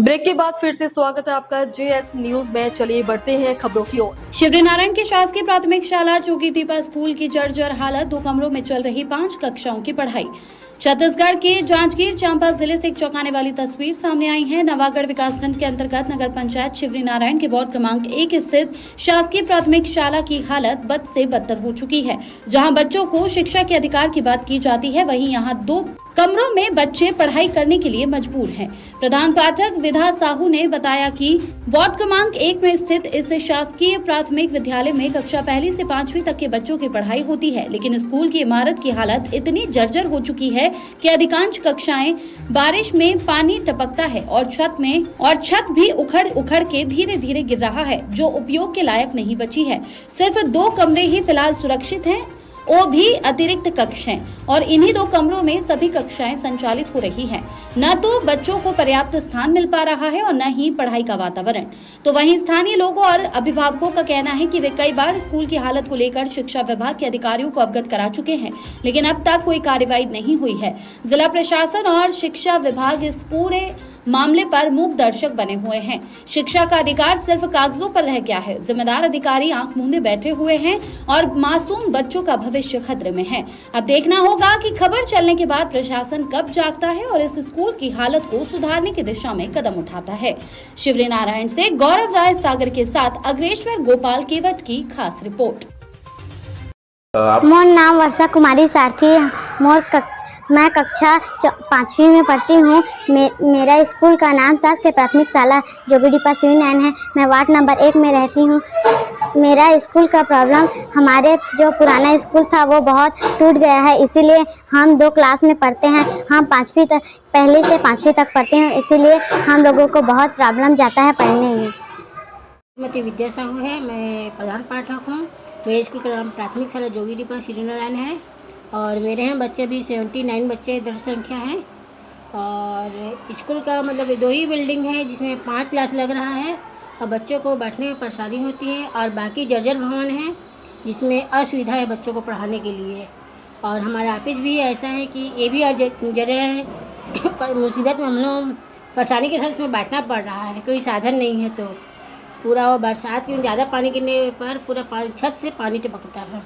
Break के बाद फिर से स्वागत है आपका JX न्यूज में। चलिए बढ़ते हैं खबरों की ओर। शिवरीनारायण की शासकीय प्राथमिक शाला जोगीदीपा स्कूल की जर्जर हालत, 2 कमरों में चल रही 5 कक्षाओं की पढ़ाई। छत्तीसगढ़ के जांजगीर चांपा जिले से एक चौंकाने वाली तस्वीर सामने आई है। नवागढ़ विकासखंड के अंतर्गत नगर पंचायत शिवरीनारायण के वार्ड क्रमांक 1 स्थित शासकीय प्राथमिक शाला की हालत बद से बदतर हो चुकी है। जहां बच्चों को शिक्षा के अधिकार की बात की जाती है, वहीं यहां 2 कमरों में बच्चे पढ़ाई करने के लिए मजबूर हैं। प्रधान पाठक विधा साहू ने बताया कि वार्ड क्रमांक 1 में स्थित इस शासकीय प्राथमिक विद्यालय में कक्षा 1 से 5वीं तक के बच्चों की पढ़ाई होती है, लेकिन स्कूल की इमारत की हालत इतनी जर्जर हो चुकी है कि अधिकांश कक्षाएं बारिश में पानी टपकता है और छत भी उखड़ के धीरे धीरे गिर रहा है, जो उपयोग के लायक नहीं बची है। सिर्फ 2 कमरे ही फिलहाल सुरक्षित हैं, वो भी अतिरिक्त कक्ष हैं और इन्हीं 2 कमरों में सभी कक्षाएं संचालित हो रही हैं। न तो बच्चों को पर्याप्त स्थान मिल पा रहा है और न ही पढ़ाई का वातावरण। तो वहीं स्थानीय लोगों और अभिभावकों का कहना है कि वे कई बार स्कूल की हालत को लेकर शिक्षा विभाग के अधिकारियों को अवगत करा चुके हैं, लेकिन अब तक कोई कार्रवाई नहीं हुई है। जिला प्रशासन और शिक्षा विभाग इस पूरे मामले पर मूक दर्शक बने हुए हैं। शिक्षा का अधिकार सिर्फ कागजों पर रह गया है। जिम्मेदार अधिकारी आंख मूंदे बैठे हुए हैं और मासूम बच्चों का भविष्य खतरे में है। अब देखना होगा कि खबर चलने के बाद प्रशासन कब जागता है और इस स्कूल की हालत को सुधारने की दिशा में कदम उठाता है। शिवरीनारायण से गौरव राय सागर के साथ अग्रेश्वर गोपाल केवट की खास रिपोर्ट। मोर नाम वर्षा कुमारी सारथी। मैं कक्षा 5वीं में पढ़ती हूँ। मेरा स्कूल का नाम शासकीय प्राथमिक शाला जोगीदीपा शिवरीनारायण है। मैं वार्ड नंबर 1 में रहती हूँ। मेरा स्कूल का प्रॉब्लम, हमारे जो पुराना स्कूल था वो बहुत टूट गया है, इसीलिए हम 2 क्लास में पढ़ते हैं। हम 5वीं तक, 1 से 5वीं तक पढ़ते हैं, इसीलिए हम लोगों को बहुत प्रॉब्लम जाता है पढ़ने में। श्रीमती विद्या साहू है, मैं प्रधान पाठक हूँ। मेरे स्कूल का नाम प्राथमिक शाला जोगीदीपा शिवरीनारायण है और मेरे हैं बच्चे भी 79 बच्चे दर संख्या हैं। और स्कूल का मतलब 2 ही बिल्डिंग है जिसमें 5 क्लास लग रहा है और बच्चों को बैठने में परेशानी होती है। और बाकी जर्जर भवन है जिसमें असुविधा है बच्चों को पढ़ाने के लिए। और हमारा ऑफिस भी ऐसा है कि ये भी जर्जर है। पर मुसीबत में हम लोग परेशानी के साथ इसमें बैठना पड़ रहा है, कोई साधन नहीं है। तो पूरा वो बरसात में ज़्यादा पानी गिरने पर पूरा छत से पानी टपकता है।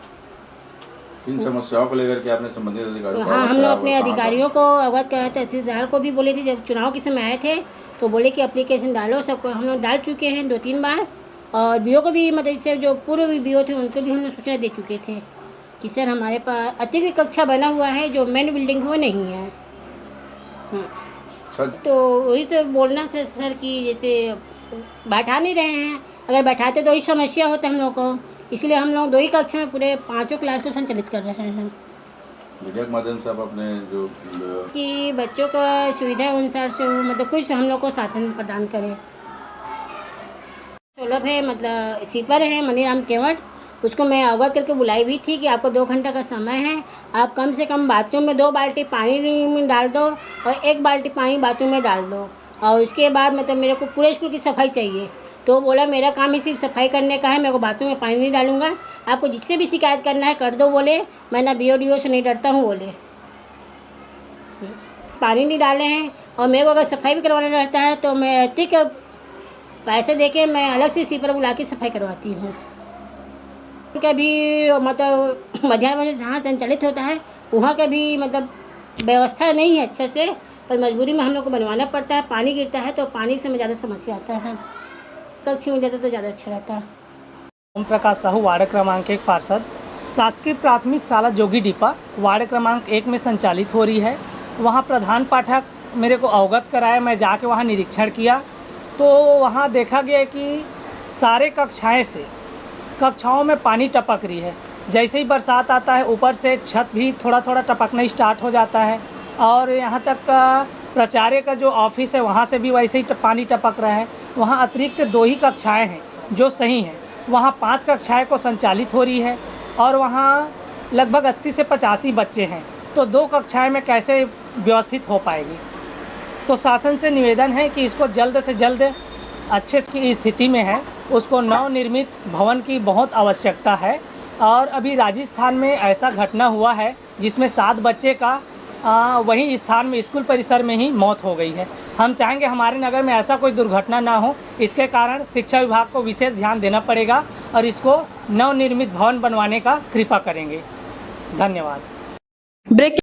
इन समस्याओं को लेकर के आपने संबंधित अधिकारियों को? हाँ, हम लोग अपने अधिकारियों को अवगत कराए, तहसीलदार को भी बोले थे। जब चुनाव के समय आए थे तो बोले कि एप्लीकेशन डालो, सबको हम लोग डाल चुके हैं 2-3 बार। और बीओ को भी, मतलब इससे जो पूर्व बीओ थे उनको भी हम लोग सूचना दे चुके थे कि सर हमारे पास अतिरिक्त कक्षा बना हुआ है, जो मेन बिल्डिंग वो नहीं है। तो वही तो बोलना था सर कि जैसे बैठा नहीं रहे हैं, अगर बैठाते तो वही समस्या होता है हम लोग को। इसलिए हम लोग 2 ही कक्षा में पूरे 5 क्लास को संचालित कर रहे हैं। मीडिया के माध्यम से आप अपने जो कि बच्चों का सुविधा अनुसार से मतलब कुछ हम लोग को साधन प्रदान करें। सुलभ है, मतलब सीपर है मनीराम केवट, उसको मैं अवगत करके बुलाई भी थी कि आपको 2 घंटा का समय है, आप कम से कम बाथरूम में 2 बाल्टी पानी में डाल दो और 1 बाल्टी पानी बाथरूम में डाल दो। और उसके बाद मतलब मेरे को पूरे स्कूल की सफाई चाहिए। तो बोला मेरा काम ही सिर्फ सफाई करने का है, मेरे को बाथरूम में पानी नहीं डालूंगा, आपको जिससे भी शिकायत करना है कर दो। बोले मैं ना BODO से नहीं डरता हूँ। बोले पानी नहीं डाले हैं और मेरे को अगर सफाई भी करवाना रहता है तो मैं अतिरिक्त पैसे देके मैं अलग से सीपर बुला के सफाई करवाती हूँ। कभी मतलब मध्याह्न भोजन जहाँ संचालित होता है वहाँ का भी मतलब व्यवस्था नहीं है अच्छे से, पर मजबूरी में हम लोग को बनवाना पड़ता है। पानी गिरता है तो पानी से ज़्यादा समस्या आता है, कक्ष मिल जाता तो ज़्यादा अच्छा रहता है। ओम प्रकाश साहू, वार्ड क्रमांक 1 पार्षद। शासकीय प्राथमिक शाला जोगीदीपा वार्ड क्रमांक 1 में संचालित हो रही है। वहाँ प्रधान पाठक मेरे को अवगत कराया, मैं जाके वहाँ निरीक्षण किया तो वहाँ देखा गया कि सारे कक्षाओं में पानी टपक रही है। जैसे ही बरसात आता है ऊपर से छत भी थोड़ा थोड़ा टपकना स्टार्ट हो जाता है। और यहाँ तक प्राचार्य का जो ऑफिस है वहाँ से भी वैसे ही पानी टपक रहा है। वहाँ अतिरिक्त 2 ही कक्षाएं हैं जो सही हैं, वहाँ 5 कक्षाएं को संचालित हो रही है और वहाँ लगभग 80 से 85 बच्चे हैं, तो 2 कक्षाएं में कैसे व्यवस्थित हो पाएगी। तो शासन से निवेदन है कि इसको जल्द से जल्द अच्छे की स्थिति में है, उसको नवनिर्मित भवन की बहुत आवश्यकता है। और अभी राजस्थान में ऐसा घटना हुआ है जिसमें 7 बच्चे का वही स्थान में स्कूल परिसर में ही मौत हो गई है। हम चाहेंगे हमारे नगर में ऐसा कोई दुर्घटना ना हो। इसके कारण शिक्षा विभाग को विशेष ध्यान देना पड़ेगा और इसको नवनिर्मित भवन बनवाने का कृपा करेंगे। धन्यवाद। ब्रेक